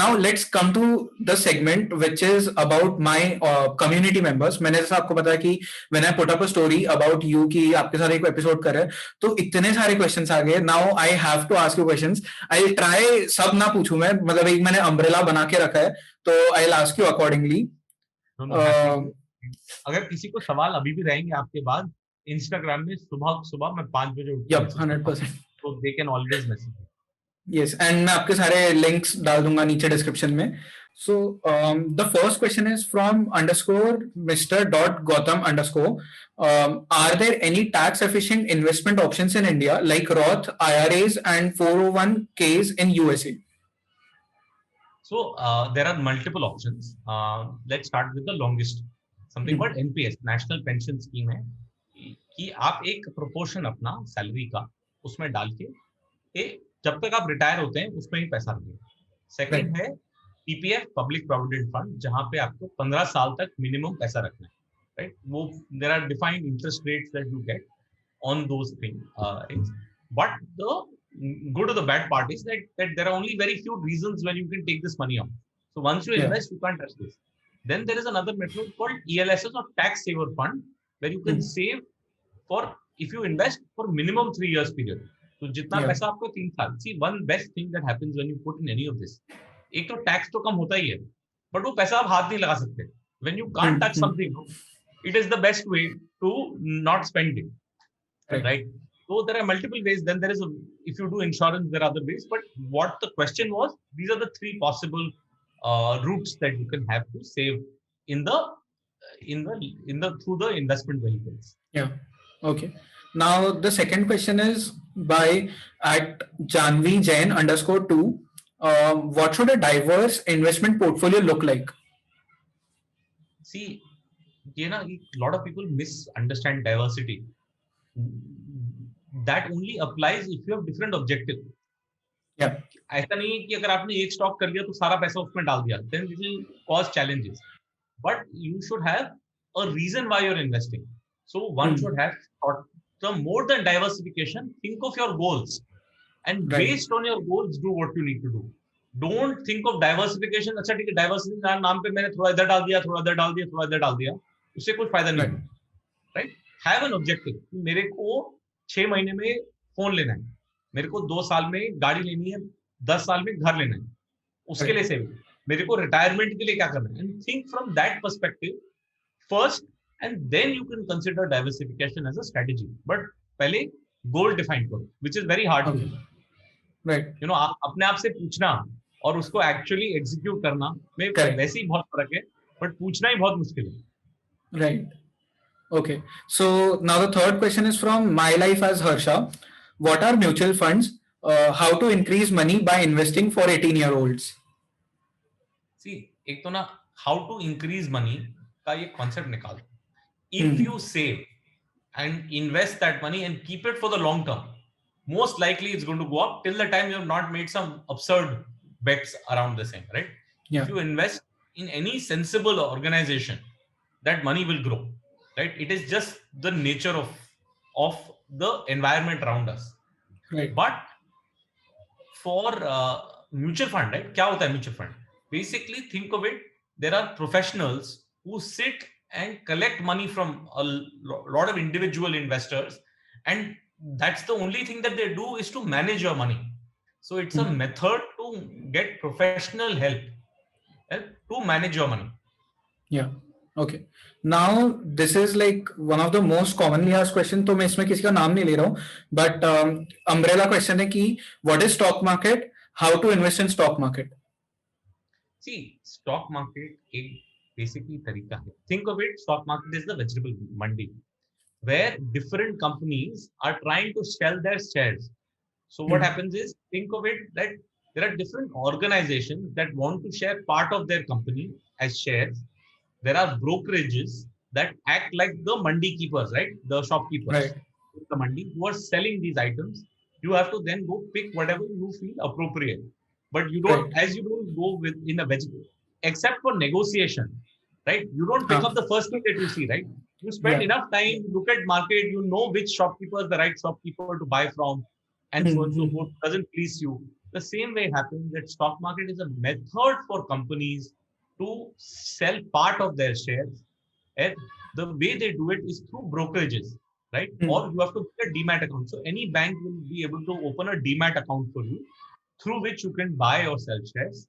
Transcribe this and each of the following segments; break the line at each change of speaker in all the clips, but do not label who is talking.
now let's come to the segment which is about my community members. मैंने जैसा आपको बताया कि when I put up a story about you कि आपके साथ एक एपिसोड कर रहे हैं, तो इतने सारे क्वेश्चंस आ गए. Now I have to ask you questions. I'll try सब ना पूछूं मैं, मतलब एक मैंने अम्ब्रेला बना के रखा है, तो I'll ask you accordingly.
अगर किसी को सवाल अभी भी रहेंगे आपके बाद, इंस्टाग्राम में सुबह मैं 5 बजे उठकर
100%.
तो they can always message me.
Yes, and मैं आपके सारे links डाल दूंगा नीचे description में. So the first question is from _Mr.Gautam_. Are there any tax efficient investment options in India like Roth, IRAs and 401ks in USA?
So there are multiple options. Let's start with the longest. Something called NPS, National Pension Scheme है कि आप एक proportion अपना salary का उसमें डाल के जब तक आप रिटायर होते हैं उसमें ही पैसा रखें. सेकंड है पीपीएफ, पब्लिक प्रोविडेंट फंड, जहां पे आपको 15 साल तक मिनिमम पैसा रखना है, राइट? वो there are defined interest rates that you get on those things. But the good or the bad part is that there are only very few reasons when you can take this money out. So once you invest, you can't touch this. Then there is another method called ELSS or tax saver fund, where you can save for, if you invest for minimum 3 years period. तो जितना पैसा आपको 3 साल. See, one best thing that happens when you put in any of this, एक तो tax तो कम होता ही है, बट वो पैसा आप हाथ नहीं लगा सकते. When you can't touch something, it is the best way to not spend it, right? So there are multiple ways. Then there is if you do insurance, there are other ways. But what the question was, these are the 3 possible routes that you can have to save in the through the investment vehicles.
Yeah. Okay. Now the second question is by @Janvi Jain _2. What should a diverse investment portfolio look like?
See, a lot of people misunderstand diversity. That only applies if you have different objective.
Yeah.
ऐसा नहीं है कि अगर आपने एक stock कर लिया तो सारा पैसा उसमें डाल दिया, then this will cause challenges. But you should have a reason why you're investing. So one should have thought. So more than diversification, think of your goals, and based on your goals, do what you need to do. Don't think of diversification. अच्छा ठीक है, diversity नाम पे मैंने थोड़ा इधर डाल दिया, थोड़ा इधर डाल दिया, थोड़ा इधर डाल दिया, उससे कुछ फायदा नहीं है, right? Have an objective. मेरे को 6 महीने में फोन लेना है, मेरे को 2 साल में गाड़ी लेनी है, 10 साल में घर लेना है, उसके लिए सेविंग, मेरे को रिटायरमेंट के लिए क्या करना है, and think from that perspective first, and then you can consider diversification as a strategy. But पहले गोल डिफाइन करो, which is very hard to do, right? You know, अपने आप से पूछना और उसको एक्चुअली एग्जीक्यूट करना में वैसे ही बहुत फर्क है, बट पूछना ही बहुत मुश्किल है,
right? Okay, so now the third question is from My Life as Harsha. What are mutual funds? How to increase money by investing for 18-year-olds?
See, एक तो ना how to increase money का ये concept निकाल. If you save and invest that money and keep it for the long term, most likely it's going to go up till the time you have not made some absurd bets around the same, right? Yeah. If you invest in any sensible organization, that money will grow. Right, it is just the nature of the environment around us. Right. But for mutual fund, right? क्या होता है mutual fund? Basically, think of it. There are professionals who sit and collect money from a lot of individual investors, and that's the only thing that they do is to manage your money. So it's a method to get professional help to manage your money.
Yeah. Okay. Now this is like one of the most commonly asked question. तो मैं इसमें किसी का नाम नहीं ले रहा हूँ, but umbrella question है कि what is stock market? How to invest in stock market?
See, stock market एक basically तरीका है. Think of it, stock market is the vegetable mandi, where different companies are trying to sell their shares. So what happens is, think of it that there are different organizations that want to share part of their company as shares. There are brokerages that act like the mandi keepers, right? The shopkeepers, right? The mandi who are selling these items. You have to then go pick whatever you feel appropriate, but you don't, as you don't go with in a vegetable, except for negotiation, right? You don't pick up the first thing that you see, right? You spend enough time, look at market, you know which shopkeeper is the right shopkeeper to buy from, and so on and so forth. Doesn't please you. The same way happens that stock market is a method for companies to sell part of their shares, and the way they do it is through brokerages, right?
Hmm.
Or you have to get a demat account. So any bank will be able to open a demat account for you, through which you can buy or sell shares.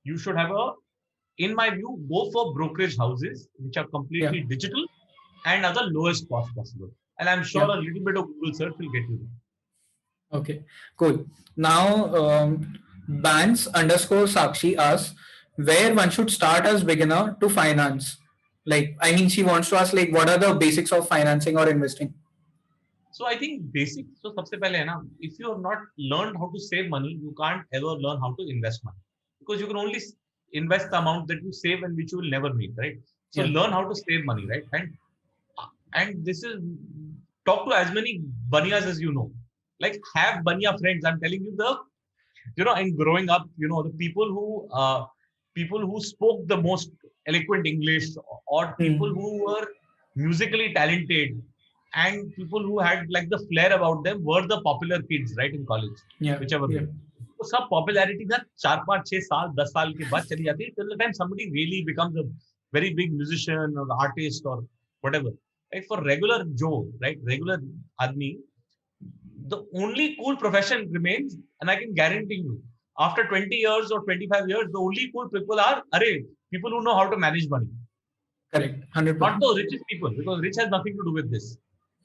You should have a, in my view, go for brokerage houses which are
Yeah.
completely digital and at the lowest cost possible. And I'm sure
Yeah.
a little bit of Google search will get you there.
Okay. Cool. Now, Bans underscore Sakshi asks where one should start as beginner to finance. Like, I mean, she wants to ask like, what are the basics of financing or investing?
So I think basic. So सबसे पहले है ना, if you have not learned how to save money, you can't ever learn how to invest money, because you can only invest the amount that you save and which you will never meet, right? So
Yeah.
learn how to save money, right? And this is, talk to as many banias as you know, like have bania friends. I'm telling you, the, you know, in growing up, you know, the people who spoke the most eloquent English, or people
Hmm.
who were musically talented, and people who had like the flair about them were the popular kids, right, in college,
Yeah.
whichever
Yeah.
way. तो सब popularity ना 4 5 6 साल 10 साल के बाद चली जाती है, till the time somebody really becomes a very big musician or artist or whatever. Like for regular Joe, right, regular admi, the only cool profession remains, and I can guarantee you, after 20 years or 25 years, the only cool people are, people who know how to manage money.
Correct.
Not
100%.
the richest people, because rich has nothing to do with this.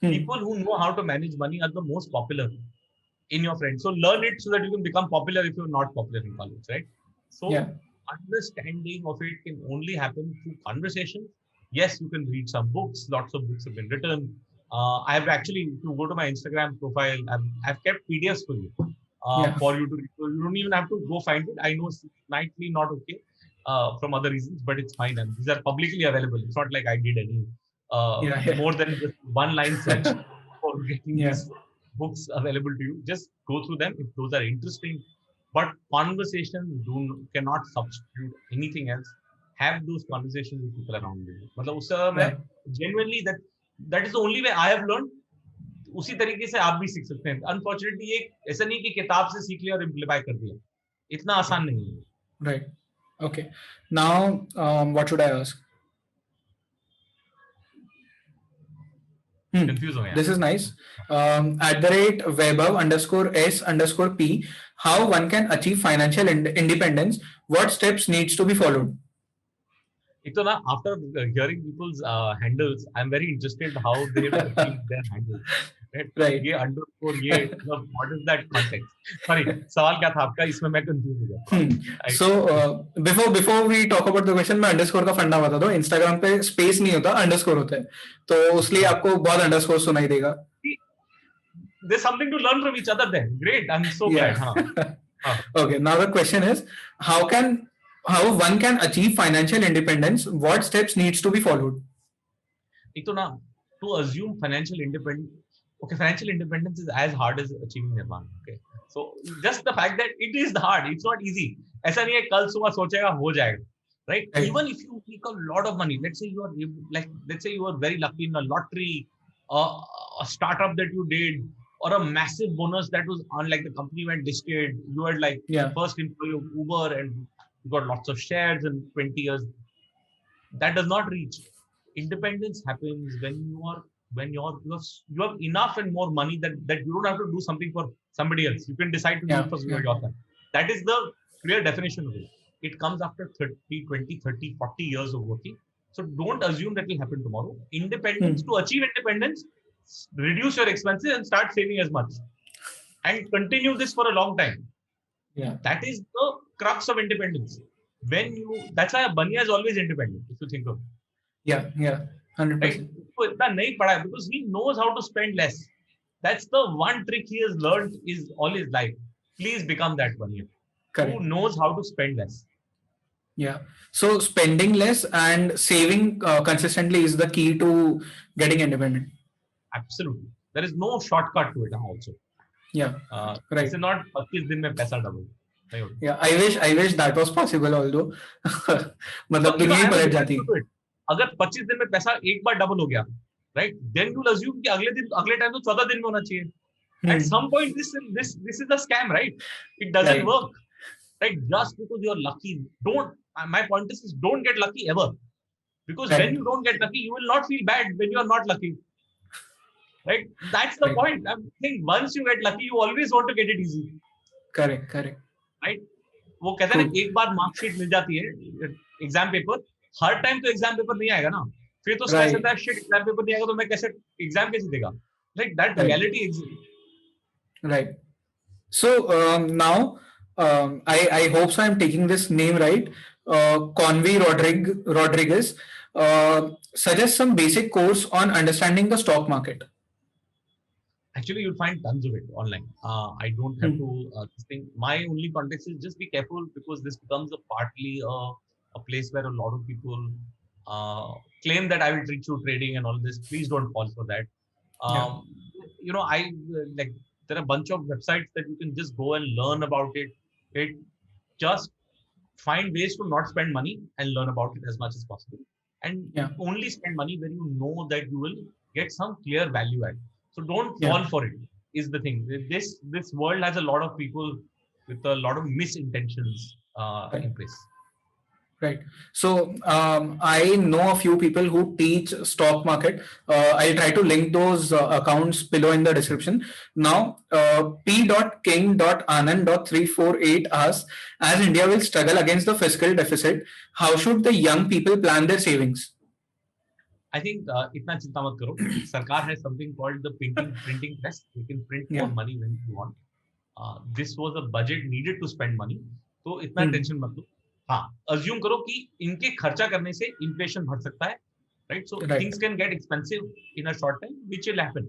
Hmm.
People who know how to manage money are the most popular in your friends. So learn it so that you can become popular if you're not popular in college, right?
Yeah.
So understanding of it can only happen through conversation. Yes, you can read some books. Lots of books have been written. I have actually, if you go to my Instagram profile, I've kept PDFs for you,
Yeah.
for you to read. So you don't even have to go find it. I know it's slightly not okay from other reasons, but it's fine. And these are publicly available. It's not like I did any
Yeah.
more than just one line search for getting
Yeah.
these books available to you. Just go through them if those are interesting. But conversations cannot substitute anything else. Have those conversations with people around you. मतलब उससे मैं
Yeah.
genuinely that is the only way I have learned. उसी तरीके से आप भी सीख सकते हैं. Unfortunately, ये ऐसा नहीं कि किताब से सीख लिया और इम्प्लीमेंट कर दिया. इतना आसान नहीं है.
Right. Okay. Now, what should I ask?
Confused हो गया.
This is nice. At the rate Vaibhav underscore S underscore P, how one can achieve financial independence? What steps needs to be followed?
एक तो ना, after hearing people's handles, I'm very interested how they have achieved their handles.
Right.
ये underscore, ये what is that context? Sorry, सवाल क्या था आपका? इसमें मैं confused हो गया.
So before we talk about the question, मैं underscore का फंडा बता दूं. Instagram पे space नहीं होता, underscore होता है. तो उसलिए आपको बहुत underscore सुनाई देगा.
There's something to learn from each other then. Great, I'm so glad. हाँ.
Okay, now the question is, how one can achieve financial independence? What steps needs to be followed?
एक तो ना, to assume financial independence. Okay, financial independence is as hard as achieving nirvana. Okay, so just the fact that it is hard, it's not easy. ऐसा नहीं है कल सुबह सोचेगा हो जाएगा, right? Even if you make a lot of money, let's say you are very lucky in a lottery, a startup that you did, or a massive bonus that was on, like the company went listed, you had like first employee of Uber and you got lots of shares in 20 years. That does not reach. Independence happens when you have enough and more money that you don't have to do something for somebody else. You can decide to do it for yourself. That is the clear definition of it. It comes after 30, 20, 30, 40 years of working. So don't assume that will happen tomorrow. Independence, to achieve independence, reduce your expenses and start saving as much. And continue this for a long time.
Yeah.
That is the crux of independence. That's why a baniya is always independent, if you think of it.
Yeah. 100%.
Right? Because he knows how to spend less. That's the one trick he has learned is all his life. Please become that baniya who knows how to spend less.
Yeah. So spending less and saving consistently is the key to getting independent.
Absolutely. There is no shortcut to it also.
Yeah. Right.
It's not 25 दिन में पैसा double.
Yeah. I wish that was possible, although मतलब दुनिया ही पलट जाती.
अगर 25 दिन में पैसा एक बार डबल हो गया, right? Then you'll assume कि अगले टाइम तो 14 दिन में होना चाहिए. At some point, this is a scam, right? It doesn't
Right.
work, right? Just because you're lucky, my point is don't get lucky ever. Because
Right.
when you don't get lucky, you will not feel bad when you are not lucky, right? That's the
Right.
point. I think once you get lucky, you always want to get it easy,
Correct.
right? वो कहता है ना,
True.
एक बार marksheet मिल जाती है, exam paper, हर time तो exam paper नहीं आएगा ना, फिर तो स्ट्रेस
Right.
रहता है, शिट एग्जाम पेपर नहीं आएगा तो मैं कैसे एग्जाम कैसे देगा, like that
Right.
Reality exist.
Right. So now I hope so I'm taking this name right. Convey Rodriguez suggests some basic course on understanding the stock market.
Actually, you'll find tons of it online. I don't have to this thing. My only context is just be careful, because this becomes partly a place where a lot of people claim that I will teach you trading and all this. Please don't fall for that. You know, I like there are a bunch of websites that you can just go and learn about it. It just find ways to not spend money and learn about it as much as possible. And only spend money when you know that you will get some clear value add. So don't fall for it, is the thing. This world has a lot of people with a lot of misintentions in place.
Right. So I know a few people who teach stock market. I'll try to link those accounts below in the description. Now, p.king.anand.348 asks, as India will struggle against the fiscal deficit, how should the young people plan their savings?
I think itna chinta mat karo. Sarkar has something called the printing press. You can print more money when you want. This was a budget needed to spend money. तो इतना tension मत लो. हाँ, assume करो कि इनके खर्चा करने से inflation बढ़ सकता है, right? So things can get expensive in a short time, which will happen.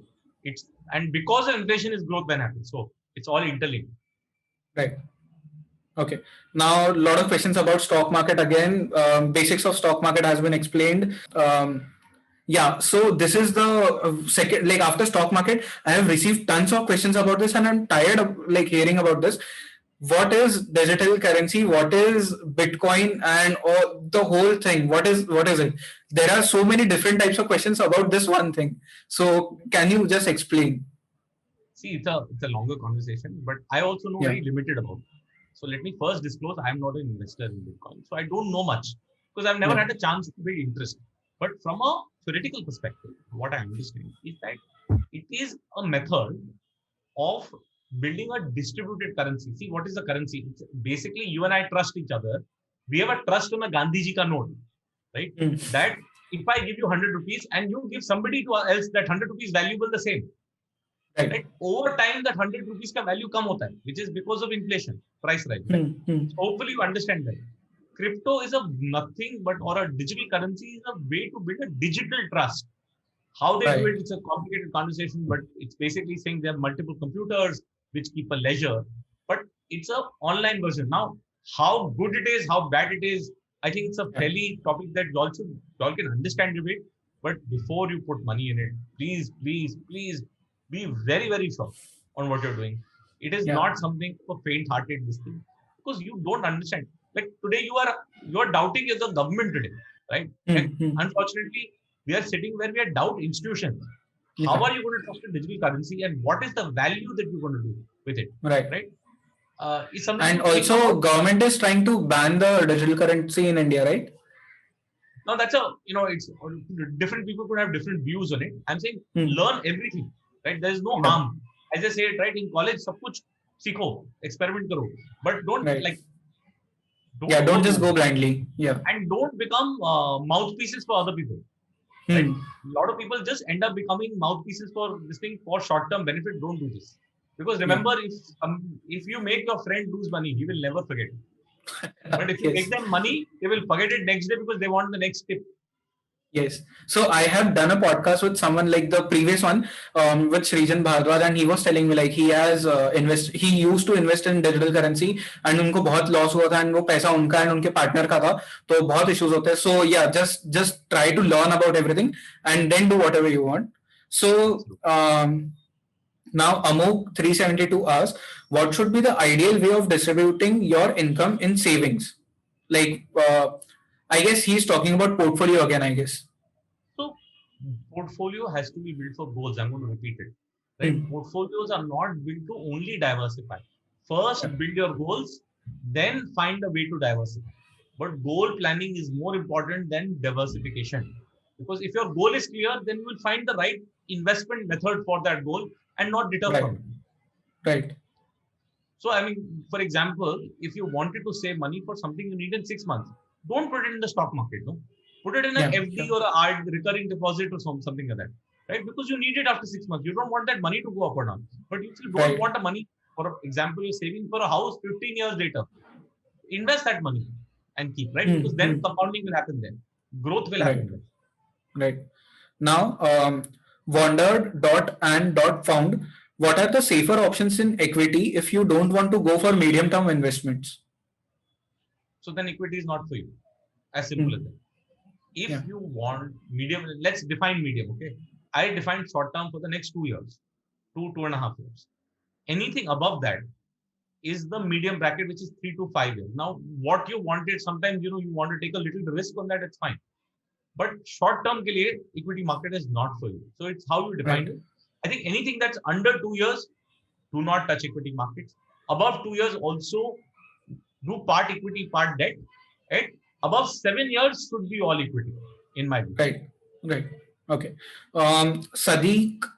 And because of inflation is growth then happens. So it's all interlinked.
Right. Okay. Now, a lot of questions about stock market again. Basics of stock market has been explained. So this is the second, like after stock market, I have received tons of questions about this and I'm tired of like hearing about this. What is digital currency? What is Bitcoin and the whole thing? What is it? There are so many different types of questions about this one thing. So can you just explain?
See, it's a longer conversation, but I also know very limited about it. So let me first disclose, I'm not an investor in Bitcoin. So I don't know much because I've never had a chance to be interested. But from a theoretical perspective, what I understand is that it is a method of building a distributed currency. See, what is the currency? It's basically, you and I trust each other. We have a trust on a Gandhiji ka note, right? That if I give you 100 rupees and you give somebody else that 100 rupees valuable the same, right? Over time, that 100 rupees ka value come hota hai, which is because of inflation, price rise. Right? So hopefully you understand that. Crypto is nothing but, or a digital currency is a way to build a digital trust. How they do it, it's a complicated conversation, but it's basically saying there are multiple computers which keep a ledger, but it's an online version. Now, how good it is, how bad it is, I think it's a fairly topic that you all can understand a bit. But before you put money in it, please be very, very sure on what you're doing. It is not something for faint-hearted this thing, because you don't understand. Like today, you are doubting the government today, right? And unfortunately, we are sitting where we doubt institutions. How are you going to trust a digital currency, and what is the value that you're going to do with it? Right.
And also, government is trying to ban the digital currency in India, right?
Now that's it's different people could have different views on it. I'm saying learn everything, right? There is no harm. As I said, right, in college, sab kuch sikho, experiment karo, but don't
don't just go blindly.
And don't become mouthpieces for other people. Right? A lot of people just end up becoming mouthpieces for this thing for short-term benefit. Don't do this, because remember, if you make your friend lose money, he will never forget it. But if you make them money, they will forget it next day because they want the next tip.
Yes. So I have done a podcast with someone like the previous one with Srijan Bhardwaj, and he was telling me like he has he used to invest in digital currency and उनको बहुत loss हुआ था, and वो पैसा उनका and उनके partner का था, तो बहुत issues होते हैं. So just try to learn about everything and then do whatever you want. So now Amok 372 asks, what should be the ideal way of distributing your income in savings? Like I guess he's talking about portfolio again, I guess.
So portfolio has to be built for goals. I'm going to repeat it. right? Portfolios are not built to only diversify. First, build your goals, then find a way to diversify. But goal planning is more important than diversification. Because if your goal is clear, then you will find the right investment method for that goal and not deter
Right.
from it.
Right.
So, I mean, for example, if you wanted to save money for something you need in 6 months, don't put it in the stock market, no? Put it in an
Yeah.
FD or a recurring deposit or something like that, right? Because you need it after 6 months. You don't want that money to go up or down. But if you don't
Right.
want the money, for example, you're saving for a house 15 years later, invest that money and keep, right? Because then compounding will happen then. Growth will happen then.
Right. Now, Wandered dot and dot found. What are the safer options in equity if you don't want to go for medium term investments?
So then equity is not for you. As simple as that. If you want medium, let's define medium, okay? I define short term for the next 2 years, 2.5 years. Anything above that is the medium bracket, which is 3 to 5 years. Now, what you wanted, sometimes, you want to take a little risk on that, it's fine. But short term ke liye, equity market is not for you. So it's how you define it. I think anything that's under 2 years, do not touch equity markets. Above 2 years, also do part equity, part debt. At above 7 years should be all equity, in my view.
Right. Okay.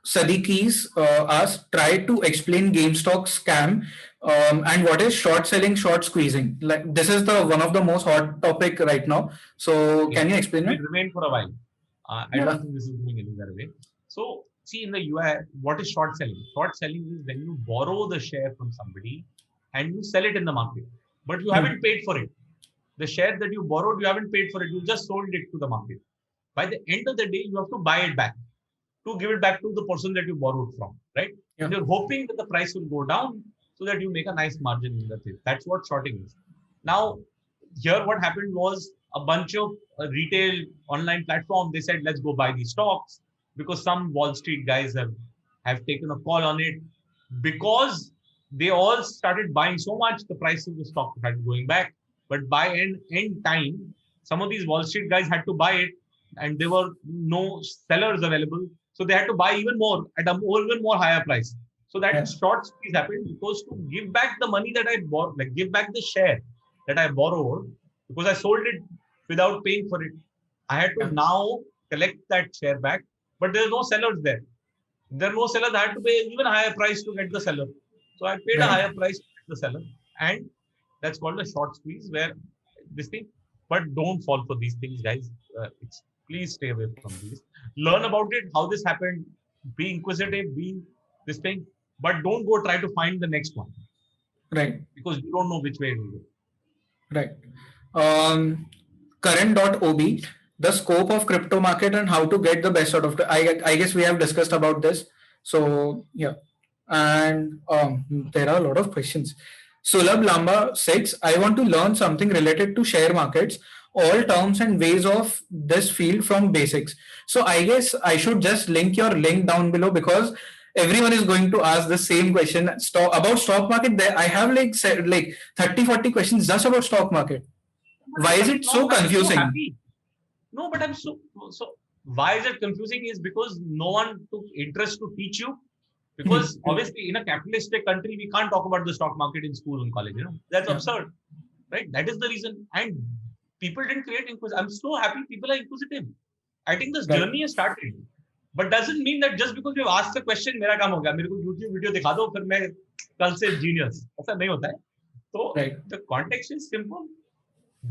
Sadiqis asked, try to explain GameStop scam and what is short selling, short squeezing. Like this is the one of the most hot topic right now. So can you explain it?
Will remain for a while. I don't think this is going anywhere away. So see, in the US, what is short selling? Short selling is when you borrow the share from somebody and you sell it in the market, but you haven't paid for it. The share that you borrowed, you haven't paid for it. You just sold it to the market. By the end of the day, you have to buy it back to give it back to the person that you borrowed from, right? And you're hoping that the price will go down so that you make a nice margin in the thing. That's what shorting is. Now, here what happened was a bunch of retail online platform. They said, let's go buy these stocks because some Wall Street guys have taken a call on it because they all started buying so much, the price of the stock started going back. But by end time, some of these Wall Street guys had to buy it and there were no sellers available. So they had to buy even more at a even more higher price. So that short squeeze happened because to give back the money that I bought, like give back the share that I borrowed, because I sold it without paying for it. I had to now collect that share back, but there's no sellers there. There are no sellers. I had to pay even a higher price to get the seller. So I paid a higher price to get the seller. And that's called a short squeeze where this thing, but don't fall for these things, guys. Please stay away from these. Learn about it, how this happened, be inquisitive, be this thing, but don't go try to find the next one.
Right.
Because you don't know which way it will go.
Right. Current.ob, the scope of crypto market and how to get the best out of it. I guess we have discussed about this. So yeah. And there are a lot of questions. Sulabh Lamba 6, I want to learn something related to share markets, all terms and ways of this field from basics. So I guess I should just link your link down below because everyone is going to ask the same question about stock market. There I have like 30-40 questions just about stock market. Why is it so confusing?
No, but I'm so why is it confusing is because no one took interest to teach you. Because obviously in a capitalistic country, we can't talk about the stock market in school and college, that's absurd, right? That is the reason. And people didn't create inquisitive. I'm so happy people are inquisitive. I think this journey has started, but doesn't mean that just because you've asked a question, मेरा काम हो गया, मेरे को YouTube video दिखा दो, फिर मैं कल से genius. ऐसा नहीं होता है. So the context is simple.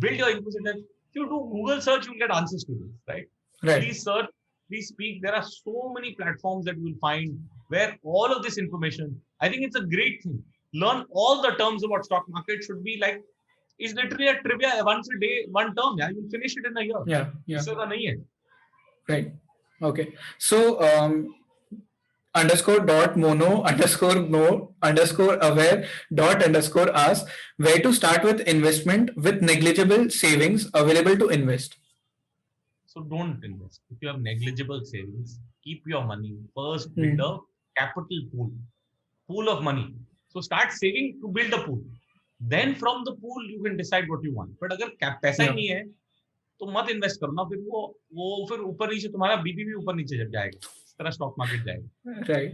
Build your inquisitive. If you do Google search, you'll get answers to this, right? Please search, please speak. There are so many platforms that you will find where all of this information, I think it's a great thing. Learn all the terms about stock market should be like, it's literally a trivia once a day, one term. Yeah, you'll finish it in a year.
Yeah.
So nahi hai.
Right. Okay. So _.mono_no_aware. asks where to start with investment with negligible savings available to invest.
So don't invest. If you have negligible savings, keep your money. First, build a capital pool of money. So start saving to build a pool. Then from the pool, you can decide what you want. But अगर पैसा ही नहीं है, तो मत invest करना. फिर वो फिर ऊपर नीचे तुम्हारा BP भी ऊपर नीचे जाएगा. इस तरह stock market जाएगा.
Right.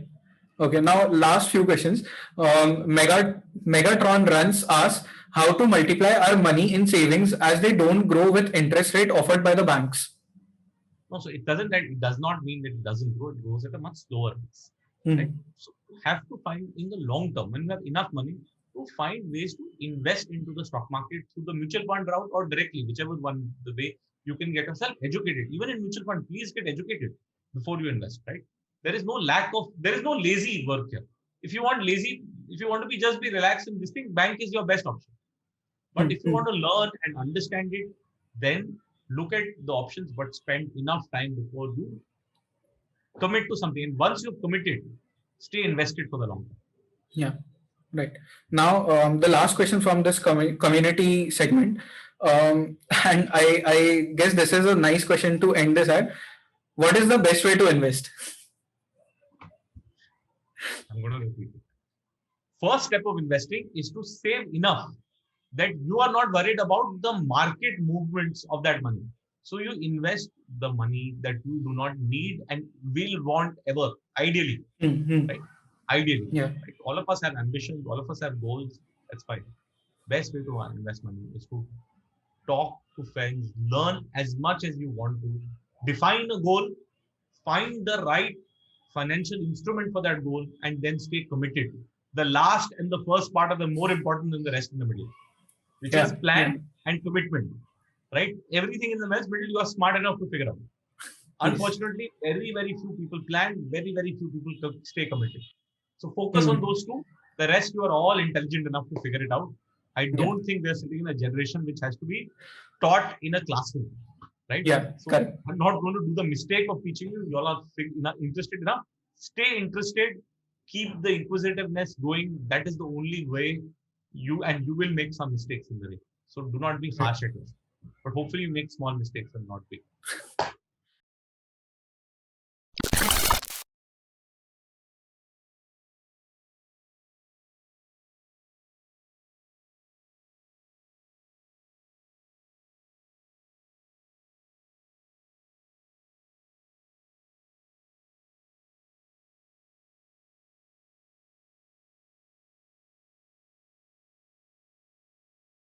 Okay, now last few questions. Megatron runs asks how to multiply our money in savings as they don't grow with interest rate offered by the banks.
No, so it doesn't that it does not mean that it doesn't grow. It grows at a much slower pace, right?
Hmm.
So you have to find in the long term when you have enough money to find ways to invest into the stock market through the mutual fund route or directly, whichever one the way you can get yourself educated. Even in mutual fund, please get educated before you invest, right? There is no lazy work here. If you want lazy, if you want to be just be relaxed in this thing, bank is your best option. But if you
Hmm.
want to learn and understand it, then look at the options, but spend enough time before you commit to something. And once you've committed, stay invested for the long term.
Yeah, right. Now, the last question from this community segment, and I guess this is a nice question to end this at. What is the best way to invest?
I'm going to repeat it. First step of investing is to save enough that you are not worried about the market movements of that money. So you invest the money that you do not need and will want ever, ideally,
Hmm.
right? Ideally,
Yeah.
right? All of us have ambitions, all of us have goals. That's fine. Best way to invest money is to talk to friends, learn as much as you want to, define a goal, find the right financial instrument for that goal, and then stay committed. The last and the first part are the more important than the rest in the middle, which is
Yeah. Yeah.
plan and commitment. Right? Everything in the middle you are smart enough to figure out.
Yes.
Unfortunately, very, very few people plan, very, very few people stay committed. So focus on
Hmm.
those two. The rest, you are all intelligent enough to figure it out. I
Yeah.
don't think we're sitting in a generation which has to be taught in a classroom, right?
Yeah.
So
Correct.
I'm not going to do the mistake of teaching you. You all are interested enough. Stay interested. Keep the inquisitiveness going. That is the only way you will make some mistakes in the way. So do not be
Right.
harsh at yourself. But hopefully you make small mistakes and not big.